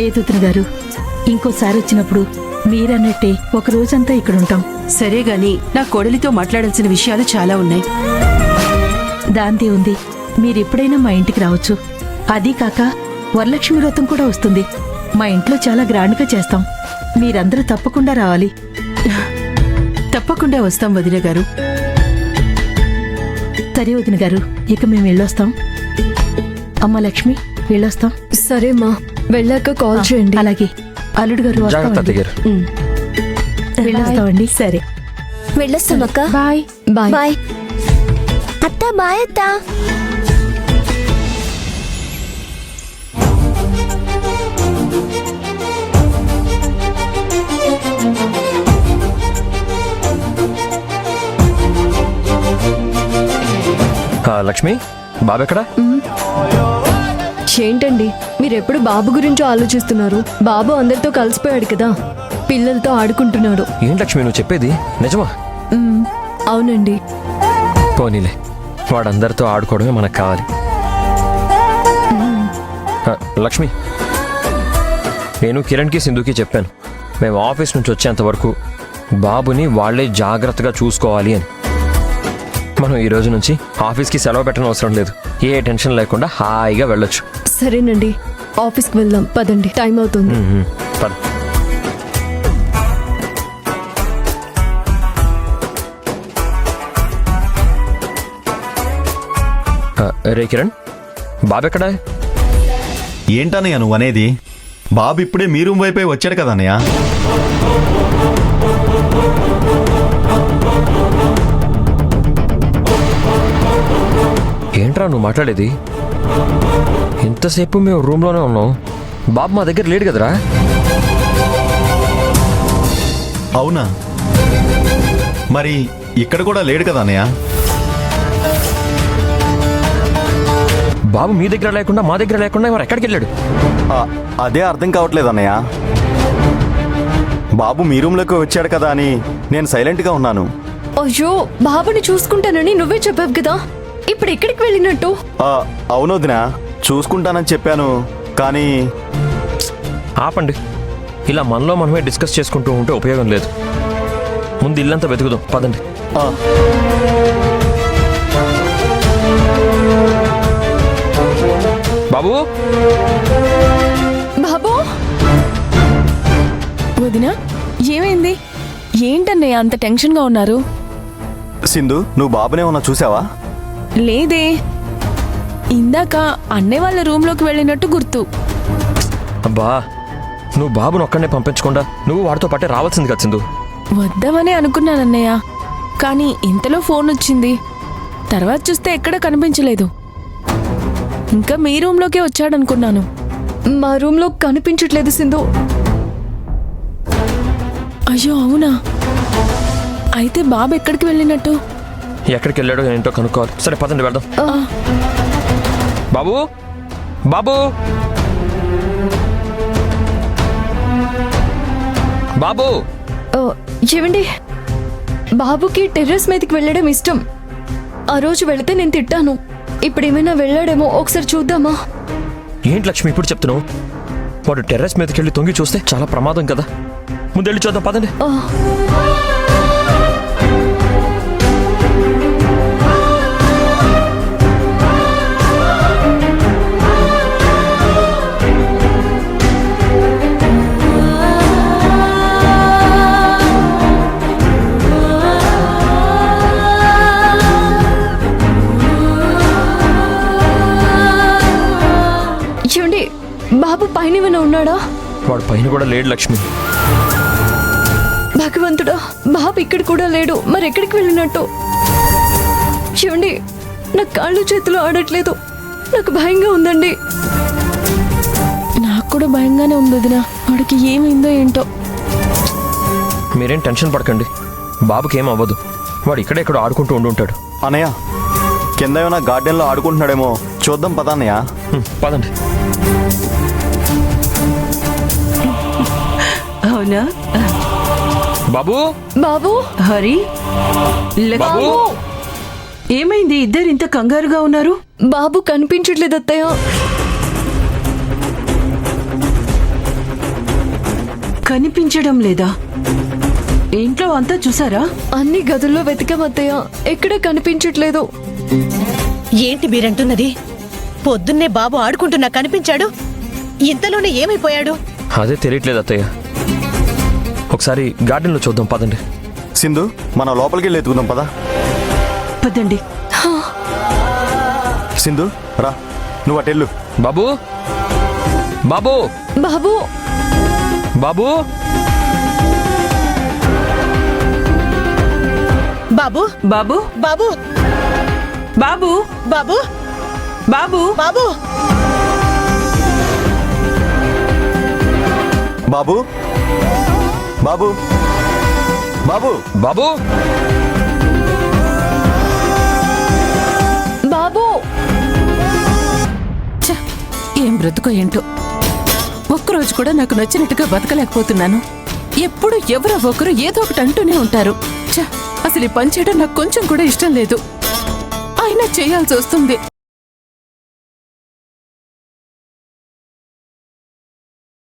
లేదు వదిన గారు, ఇంకోసారి వచ్చినప్పుడు మీరన్నట్టే ఒక రోజంతా ఇక్కడ ఉంటాం. సరే గాని నా కోడలితో మాట్లాడాల్సిన విషయాలు చాలా ఉన్నాయి. దాందే ఉంది, మీరెప్పుడైనా మా ఇంటికి రావచ్చు. అదీ కాక వరలక్ష్మి వ్రతం కూడా వస్తుంది. మా ఇంట్లో చాలా గ్రాండ్గా చేస్తాం. మీరందరూ తప్పకుండా రావాలి. తప్పకుండా వస్తాం వదిన గారు. సరే వదిన గారు, ఇక మేము వెళ్ళొస్తాం. అమ్మ లక్ష్మి, వెళ్ళొస్తాం. సరే మా, వెళ్ళాక కాల్ చేయండి. అలాగే అల్లుడు గారు, వస్తామండి. వెళ్ళొస్తామండి. సరే, వెళ్ళొస్తాం అక్క. బాయ్ బాయ్ బాయ్ అత్త. బాయ్ అత్త. లక్ష్మి, బాబెక్కడా? ఏంటండి మీరెప్పుడు బాబు గురించి ఆలోచిస్తున్నారు? బాబు అందరితో కలిసిపోయాడు కదా, పిల్లలతో ఆడుకుంటున్నాడు. ఏంటి లక్ష్మి నువ్వు చెప్పేది నిజమా? అవునండి. పోనీలే, వాడందరితో ఆడుకోవడమే మనకు కావాలి. లక్ష్మి, నేను కిరణ్కి సింధుకి చెప్పాను, మేము ఆఫీస్ నుంచి వచ్చేంత వరకు బాబుని వాళ్లే జాగ్రత్తగా చూసుకోవాలి అని. మనం ఈ రోజు నుంచి ఆఫీస్కి సెలవు పెట్టడం అవసరం లేదు. ఏ టెన్షన్ లేకుండా హాయిగా వెళ్ళొచ్చు. సరేనండి, ఆఫీస్కి వెళ్దాం పదండి, టైం అవుతుంది. పద. రే కిరణ్, బాబెక్కడా? ఏంటన్నయ్య నువ్వు అనేది? బాబు ఇప్పుడే మీ రూమ్ వైపే వచ్చాడు కదా అన్నయ్య. ఏంట్రా నువ్వు మాట్లాడేది? ఇంతసేపు మేము రూమ్లోనే ఉన్నాం, బాబు మా దగ్గర లేడు కదరా? అవునా? మరి ఇక్కడ కూడా లేడు కదా అన్నయ్య? బాబు మీ దగ్గర లేకుండా మా దగ్గర లేకుండా మరి ఎక్కడికి వెళ్ళాడు? అదే అర్థం కావట్లేదు అన్నయ్య. బాబు మీ రూమ్లోకి వచ్చాడు కదా అని నేను సైలెంట్గా ఉన్నాను. అయ్యో, బాబుని చూసుకుంటానని నువ్వే చెప్పావు కదా, ఇప్పుడు ఎక్కడికి వెళ్ళినట్టు? అవునొదినా, చూసుకుంటానని చెప్పాను కానీ. ఆపండి, ఇలా మనలో మనమే డిస్కస్ చేసుకుంటూ ఉంటే ఉపయోగం లేదు. ముందు ఇల్లంతా వెతుకుదాం, పదండి. బాబు, బాబు. వదినా, ఏమైంది? ఏంటన్నయ్య అంత టెన్షన్గా ఉన్నారు? సింధు, నువ్వు బాబునే ఉన్నా చూసావా? లేదే, ఇందాక అన్నయ్య వాళ్ళ రూమ్లోకి వెళ్ళినట్టు గుర్తు. అబ్బా, నువ్వు బాబును ఒక్కడనే పంపించకుండా నువ్వు వాడితో పాటే రావాల్సింది కదా సింధు. వద్దామని అనుకున్నానన్నయ్య, కానీ ఇంతలో ఫోన్ వచ్చింది. తర్వాత చూస్తే ఎక్కడ కనిపించలేదు. ఇంకా మీ రూమ్లోకే వచ్చాడనుకున్నాను. మా రూమ్లో కనిపించట్లేదు సింధు. అయ్యో అవునా? అయితే బాబు ఎక్కడికి వెళ్ళినట్టు? ఎక్కడికి వెళ్ళాడో ఏంటో కనుక్కోవాలి. సరే పదండి వెళ్దాం. బాబు, బాబు, బాబు. ఏమండి, బాబుకి టెర్రస్ మీదకి వెళ్ళడం ఇష్టం. ఆ రోజు వెళితే నేను తిట్టాను. ఇప్పుడు ఏమైనా వెళ్ళాడేమో, ఒకసారి చూద్దామా? ఏంటి లక్ష్మి ఇప్పుడు చెప్తున్నావు? వాడు టెర్రస్ మీదకి వెళ్ళి తొంగి చూస్తే చాలా ప్రమాదం కదా. ముందెళ్ళి చూద్దాం పదండి. చూడండి, బాబు పైన ఏమైనా ఉన్నాడా? వాడు పైన కూడా లేడు లక్ష్మి. భగవంతుడా, బాబు ఇక్కడ కూడా లేడు. మరి ఎక్కడికి వెళ్ళినట్టు? చూడండి, నా కాళ్ళు చేతులు ఆడట్లేదు. నాకు భయంగా ఉందండి. నాకు కూడా భయంగానే ఉంది వదినా. వాడికి ఏమైందో ఏంటో. మీరేం టెన్షన్ పడకండి, బాబుకి ఏం అవ్వదు. వాడు ఇక్కడెక్కడ ఆడుకుంటూ ఉండుంటాడు. అన్నయ్య, కింద ఏమైనా గార్డెన్లో ఆడుకుంటున్నాడేమో చూద్దాం పదా అన్నయ్య. పదండి. అవునా? బాబు, బాబు, హరి, బాబు, లక్ష్మి, ఏమైంది? ఇద్దరు ఇంత కంగారుగా ఉన్నారు? బాబు కనిపించట్లేదు అత్తయ్య. కనిపించడం లేదా? ఇంట్లో అంతా చూసారా? అన్ని గదుల్లో వెతికామత్తయ్య, ఎక్కడ కనిపించట్లేదు. ఏంటి మీరంటున్నది? పొద్దున్నే బాబు ఆడుకుంటున్నా కనిపించాడు, ఇంతలోనే ఏమైపోయాడు? అదే తెలియట్లేదు అత్తయ్య. ఒకసారి గార్డెన్లో చూద్దాం పదండి. సింధు, మనం లోపలికి వెళ్ళి ఎత్తుకుందాం పదా. పదండి. సింధు రా, నువ్వు అటెళ్ళు. బాబు బాబు బాబు బాబు బాబు బాబు బాబు బాబు బాబు బాబు బాబు బాబు బాబు బాబు బాబు బాబు ఛ, ఏం బ్రతుకో ఏంటో. ఒక్కరోజు కూడా నాకు నచ్చినట్టుగా బతకలేకపోతున్నాను. ఎప్పుడు ఎవరో ఒకరు ఏదో ఒకటి అంటూనే ఉంటారు. ఛ, అసలు ఈ పని చేయడం నాకు కొంచెం కూడా ఇష్టం లేదు, అయినా చేయాల్సి వస్తుంది.